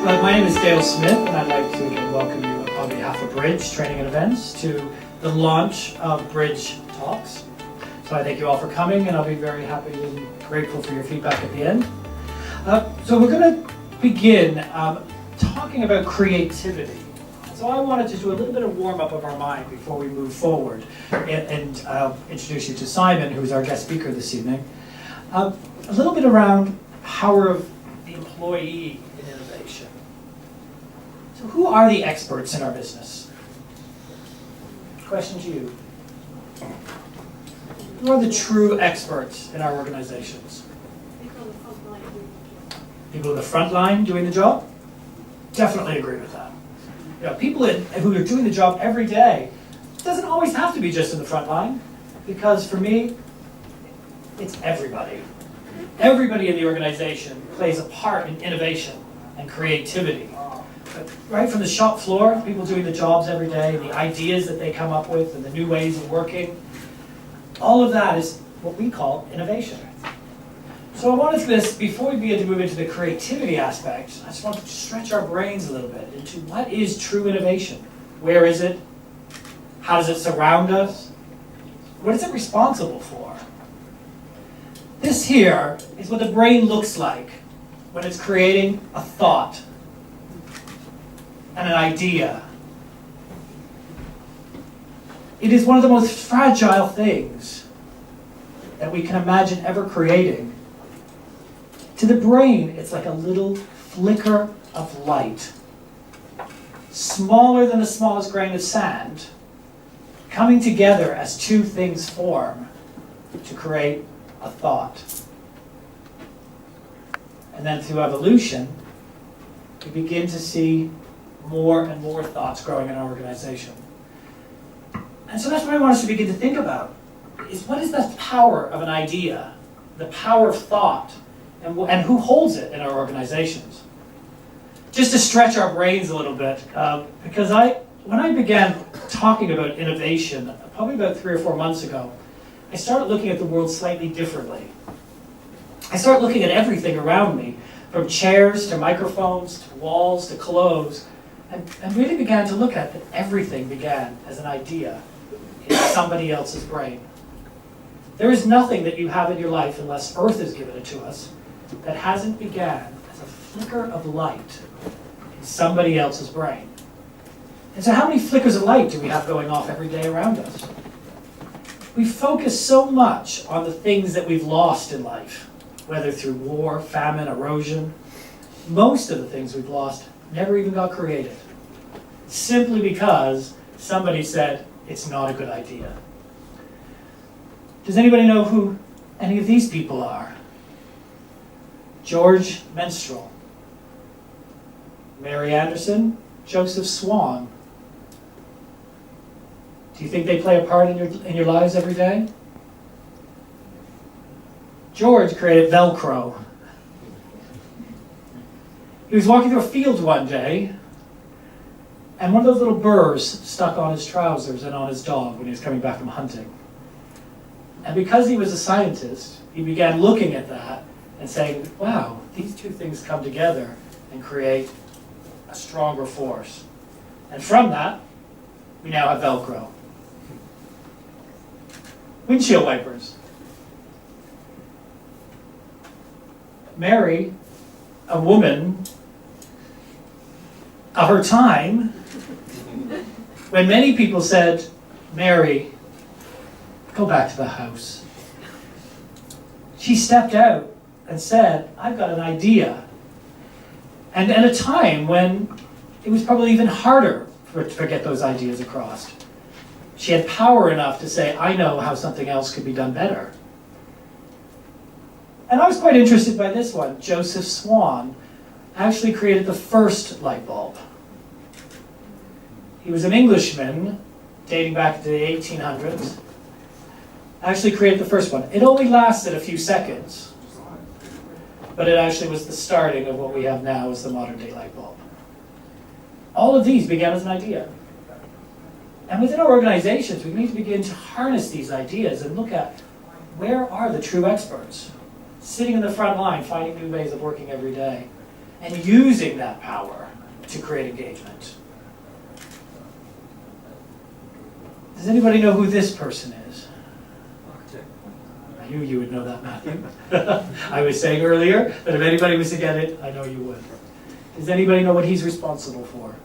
My name is Dale Smith, and I'd like to again welcome you on behalf of Bridge Training and Events to the launch of BridgeTalks. So I thank you all for coming, and I'll be very happy and grateful for your feedback at the end. So we're going to begin talking about creativity. So I wanted to do a little bit of warm-up of our mind before we move forward, and I'll introduce you to Simon, who's our guest speaker this evening. A little bit around power of the employee in innovation. So who are the experts in our business? Question to you. Who are the true experts in our organizations? People in the front line doing the job? Definitely agree with that. You know, people who are doing the job every day. It doesn't always have to be just in the front line, because for me, it's everybody. Everybody in the organization plays a part in innovation and creativity. But right from the shop floor, people doing the jobs every day, and the ideas that they come up with, and the new ways of working, all of that is what we call innovation. So I wanted this, before we begin to move into the creativity aspect, I just wanted to stretch our brains a little bit into what is true innovation? Where is it? How does it surround us? What is it responsible for? This here is what the brain looks like when it's creating a thought and an idea. It is one of the most fragile things that we can imagine ever creating. To the brain, it's like a little flicker of light, smaller than the smallest grain of sand, coming together as two things form to create a thought. And then through evolution, we begin to see more and more thoughts growing in our organization. And so that's what I want us to begin to think about, is what is the power of an idea, the power of thought, and who holds it in our organizations? Just to stretch our brains a little bit, because when I began talking about innovation, probably about 3 or 4 months ago, I started looking at the world slightly differently. I started looking at everything around me, from chairs to microphones to walls to clothes, and really began to look at that everything began as an idea in somebody else's brain. There is nothing that you have in your life, unless Earth has given it to us, that hasn't began as a flicker of light in somebody else's brain. And so how many flickers of light do we have going off every day around us? We focus so much on the things that we've lost in life, whether through war, famine, erosion. Most of the things we've lost never even got created, simply because somebody said it's not a good idea. Does anybody know who any of these people are? George Menstrual, Mary Anderson, Joseph Swan. Do you think they play a part in your lives every day? George created Velcro. He was walking through a field one day, and one of those little burrs stuck on his trousers and on his dog when he was coming back from hunting. And because he was a scientist, he began looking at that and saying, wow, these two things come together and create a stronger force. And from that, we now have Velcro. Windshield wipers. Mary, a woman of her time, when many people said, Mary, go back to the house, she stepped out and said, I've got an idea. And at a time when it was probably even harder to get those ideas across, she had power enough to say, I know how something else could be done better. And I was quite interested by this one. Joseph Swan actually created the first light bulb. He was an Englishman, dating back to the 1800s. Actually created the first one. It only lasted a few seconds, but it actually was the starting of what we have now as the modern day light bulb. All of these began as an idea. And within our organizations, we need to begin to harness these ideas and look at where are the true experts, sitting in the front line, finding new ways of working every day. and using that power to create engagement. Does anybody know who this person is? I knew you would know that, Matthew. I was saying earlier that if anybody was to get it, I know you would. Does anybody know what he's responsible for?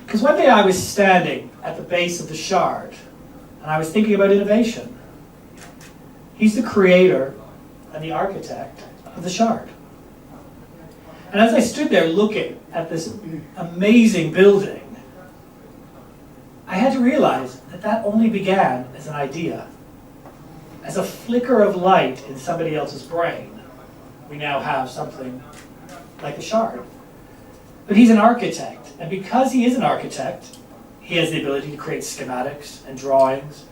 Because one day I was standing at the base of the Shard, and I was thinking about innovation. He's the creator and the architect of the Shard. And as I stood there looking at this amazing building, I had to realize that that only began as an idea. As a flicker of light in somebody else's brain, we now have something like a Shard. But he's an architect, and because he is an architect, he has the ability to create schematics and drawings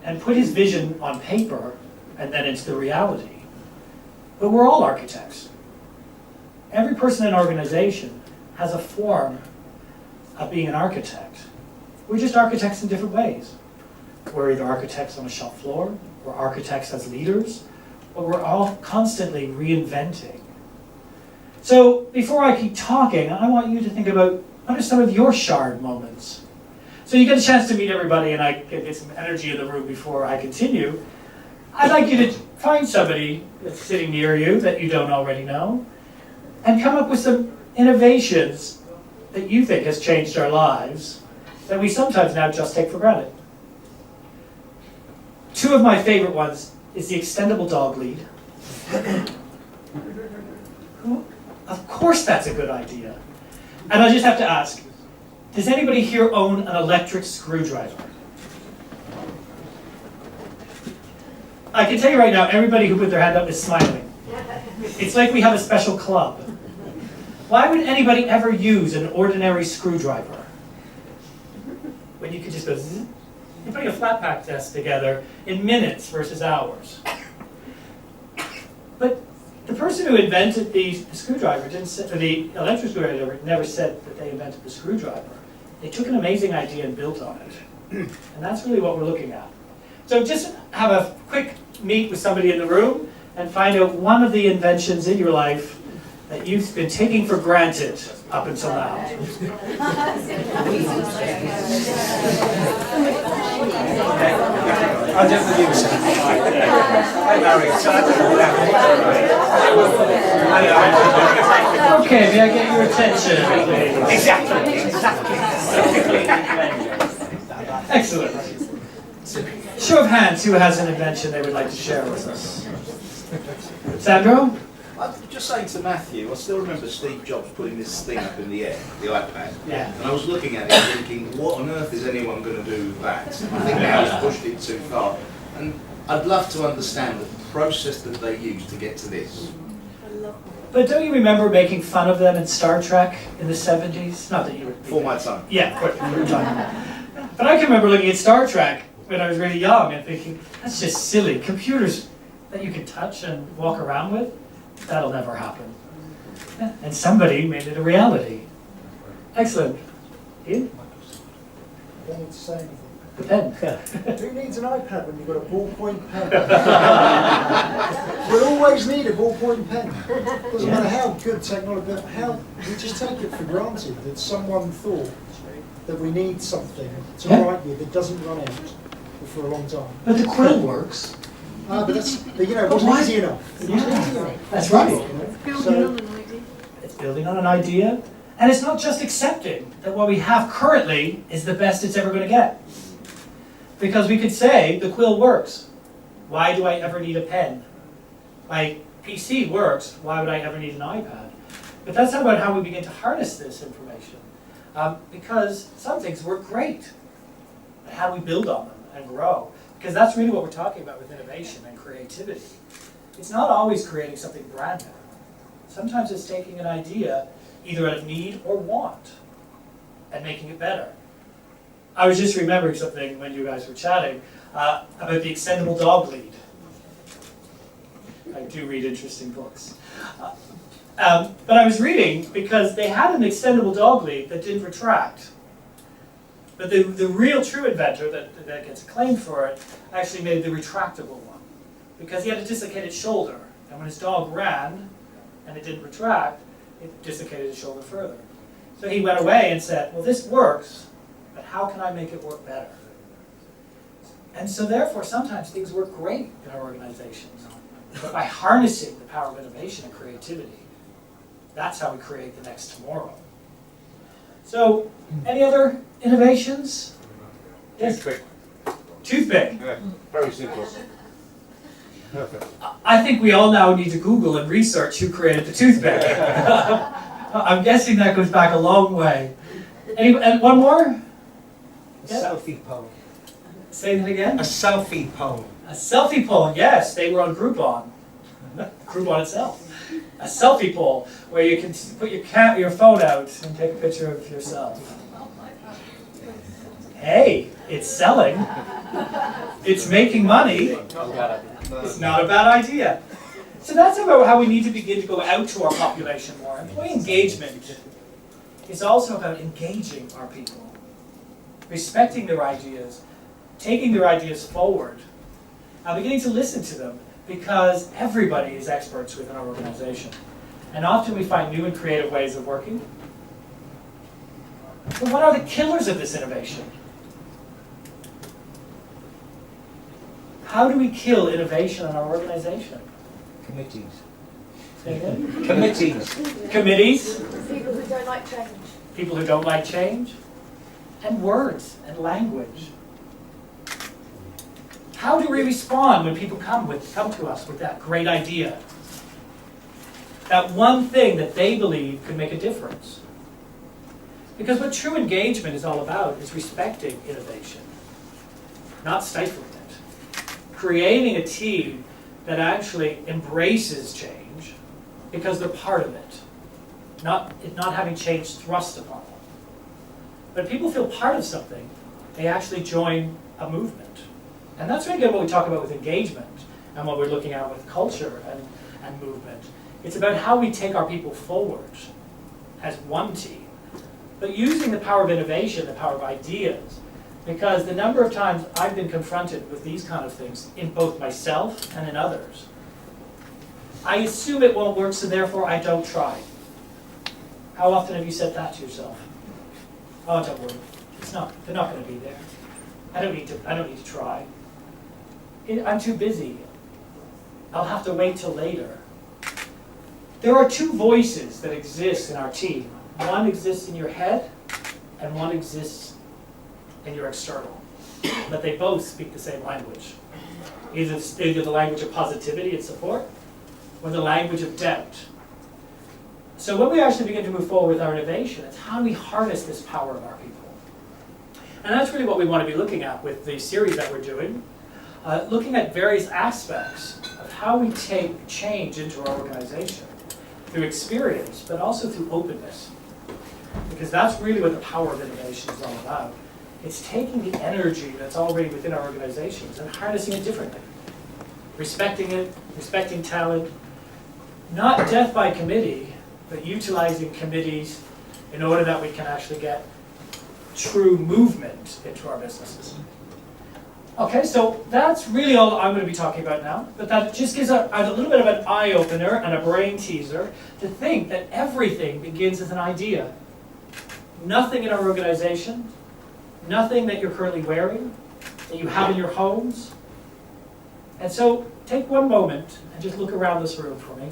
and put his vision on paper and then into the reality. But we're all architects. Every person in an organization has a form of being an architect. We're just architects in different ways. We're either architects on a shop floor, we're architects as leaders, but we're all constantly reinventing. So before I keep talking, I want you to think about what are some of your Shard moments. So you get a chance to meet everybody and I get some energy in the room before I continue. I'd like you to find somebody that's sitting near you that you don't already know and come up with some innovations that you think has changed our lives that we sometimes now just take for granted. Two of my favorite ones is the extendable dog lead. Of course that's a good idea. And I just have to ask, does anybody here own an electric screwdriver? I can tell you right now, everybody who put their hand up is smiling. It's like we have a special club. Why would anybody ever use an ordinary screwdriver when you could just go zzz, and putting a flat pack test together in minutes versus hours? But the person who invented the screwdriver, or the electric screwdriver, never said that they invented the screwdriver. They took an amazing idea and built on it. And that's really what we're looking at. So just have a quick meet with somebody in the room and find out one of the inventions in your life that you've been taking for granted up until now. I'll just with you, sir. Hi, Larry. Okay, may I get your attention, please? Exactly. Excellent. Show of hands, who has an invention they would like to share with us? Sandro? I'm just saying to Matthew, I still remember Steve Jobs putting this thing up in the air, the iPad. Yeah. And I was looking at it thinking, what on earth is anyone going to do with that? I think now he's pushed it too far. And I'd love to understand the process that they used to get to this. But don't you remember making fun of them in Star Trek in the 70s? Not that you were... For my time. Yeah, of course, you were talking. But I can remember looking at Star Trek when I was really young and thinking, that's just silly. Computers that you can touch and walk around with, that'll never happen. And somebody made it a reality. Excellent. Ian? I don't need to say anything. The pen. Who needs an iPad when you've got a ballpoint pen? We'll always need a ballpoint pen. Doesn't matter how good technology, but how we just take it for granted that someone thought that we need something to write with that doesn't run out for a long time. But the quill works. But you know, it wasn't easy enough. It wasn't easy enough. That's right. So, It's building on an idea. And it's not just accepting that what we have currently is the best it's ever going to get. Because we could say, the quill works. Why do I ever need a pen? My PC works. Why would I ever need an iPad? But that's not about how we begin to harness this information. Because some things work great. But how do we build on them and grow? Because that's really what we're talking about with innovation and creativity. It's not always creating something brand new. Sometimes it's taking an idea, either out of need or want, and making it better. I was just remembering something when you guys were chatting about the extendable dog lead. I do read interesting books. But I was reading because they had an extendable dog lead that didn't retract. But the real true inventor that gets acclaimed for it actually made the retractable one. Because he had a dislocated shoulder. And when his dog ran and it didn't retract, it dislocated his shoulder further. So he went away and said, well, this works, but how can I make it work better? And so therefore, sometimes things work great in our organizations. But by harnessing the power of innovation and creativity, that's how we create the next tomorrow. So, any other innovations? Yes? Toothpick. Toothpick. Yeah, very simple. Perfect. I think we all now need to Google and research who created the toothpick. I'm guessing that goes back a long way. And one more? A Yeah. selfie pole. Say that again? A selfie pole. A selfie pole, yes, they were on Groupon. Groupon itself. A selfie pole, where you can put your phone out and take a picture of yourself. Hey, it's selling. It's making money. It's not a bad idea. So that's about how we need to begin to go out to our population more. Employee engagement is also about engaging our people, respecting their ideas, taking their ideas forward, and beginning to listen to them, because everybody is experts within our organization. And often we find new and creative ways of working. But what are the killers of this innovation? How do we kill innovation in our organization? Committees. Say again? Committees. Committees, People who don't like change. people who don't like change, and words and language. How do we respond when people come to us with that great idea? That one thing that they believe could make a difference. Because what true engagement is all about is respecting innovation, not stifling it. Creating a team that actually embraces change because they're part of it, not having change thrust upon them. But if people feel part of something, they actually join a movement. And that's really what we talk about with engagement and what we're looking at with culture and movement. It's about how we take our people forward as one team, but using the power of innovation, the power of ideas, because the number of times I've been confronted with these kind of things in both myself and in others, I assume it won't work, so therefore I don't try. How often have you said that to yourself? Oh, don't worry, they're not going to be there. I don't need to try. I'm too busy. I'll have to wait till later. There are two voices that exist in our team. One exists in your head, and one exists in your external. But they both speak the same language. Either the language of positivity and support, or the language of doubt. So when we actually begin to move forward with our innovation, it's how do we harness this power of our people? And that's really what we want to be looking at with the series that we're doing. Looking at various aspects of how we take change into our organization through experience, but also through openness. Because that's really what the power of innovation is all about. It's taking the energy that's already within our organizations and harnessing it differently. Respecting it, respecting talent, not death by committee, but utilizing committees in order that we can actually get true movement into our businesses. Okay, so that's really all I'm going to be talking about now, but that just gives a little bit of an eye-opener and a brain teaser to think that everything begins as an idea. Nothing in our organization, nothing that you're currently wearing, that you have in your homes. And so take one moment and just look around this room for me,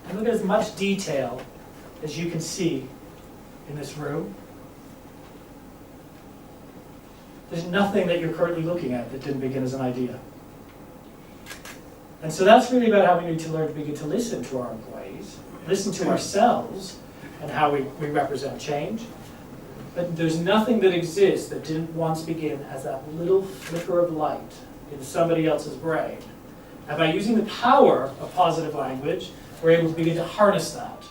and look at as much detail as you can see in this room. There's nothing that you're currently looking at that didn't begin as an idea. And so that's really about how we need to learn to begin to listen to our employees, listen to ourselves, and how we represent change. But there's nothing that exists that didn't once begin as that little flicker of light in somebody else's brain. And by using the power of positive language, we're able to begin to harness that